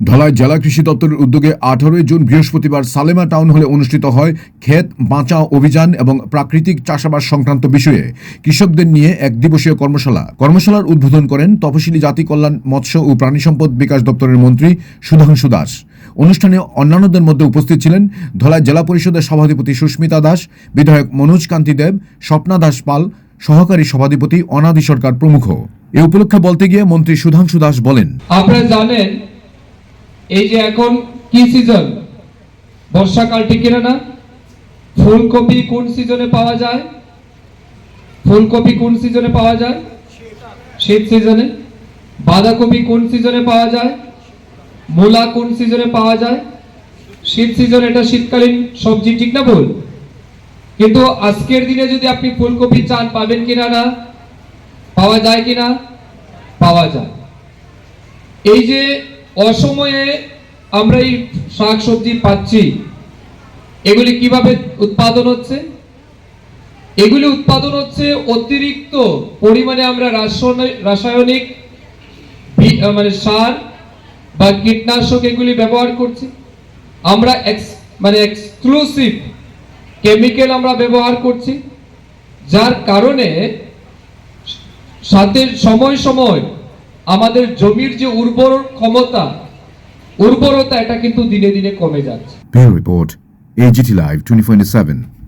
ধলাই জেলা কৃষি দপ্তরের উদ্যোগে 18 জুন বৃহস্পতিবার সালেমা টাউন হলে অনুষ্ঠিত হয় ক্ষেত বাঁচাও অভিযান এবং প্রাকৃতিক চাষাবাদ সংক্রান্ত বিষয়ে কৃষকদের নিয়ে এক দিবসীয় কর্মশালার উদ্বোধন করেন তপশিলি জাতি কল্যাণ মৎস্য ও প্রাণী সম্পদ বিকাশ দপ্তরের মন্ত্রী সুধাংশু দাস। অনুষ্ঠানে অন্যান্যদের মধ্যে উপস্থিত ছিলেন ধলাই জেলা পরিষদের সভাধিপতি সুস্মিতা দাস, বিধায়ক মনোজ কান্তি দেব, স্বপ্না দাস পাল, সহকারী সভাধিপতি অনাদি সরকার প্রমুখ। এ উপলক্ষে বলতে গিয়ে মন্ত্রী সুধাংশু দাস বলেন, আপনারা জানেন এই যে এখন কি সিজন, বর্ষাকাল ঠিক না? ফুলকপি কোন সিজনে পাওয়া যায়? ফুলকপি কোন সিজনে পাওয়া যায়? শীত সিজনে। বাঁধাকপি কোন সিজনে পাওয়া যায়? মূলা কোন সিজনে পাওয়া যায়? শীত সিজন। এটা শীতকালীন সবজি, ঠিক না ভুল? কিন্তু আজকের দিনে যদি আপনি ফুলকপি চান, পাবেন কিনা? না পাওয়া যায় কিনা? পাওয়া যায়। এই যে অসময়ে আমরা এই শাক সবজি পাচ্ছি, এগুলি কিভাবে উৎপাদন হচ্ছে? এগুলি উৎপাদন হচ্ছে অতিরিক্ত পরিমাণে আমরা রাসায়নিক মানে সার বা কীটনাশক এগুলি ব্যবহার করছি। আমরা এক্সক্লুসিভ কেমিক্যাল আমরা ব্যবহার করছি, যার কারণে সাথে সময় সময় আমাদের জমির যে উর্বরতা এটা কিন্তু দিনে দিনে কমে যাচ্ছে। Report AGT Live 24/7।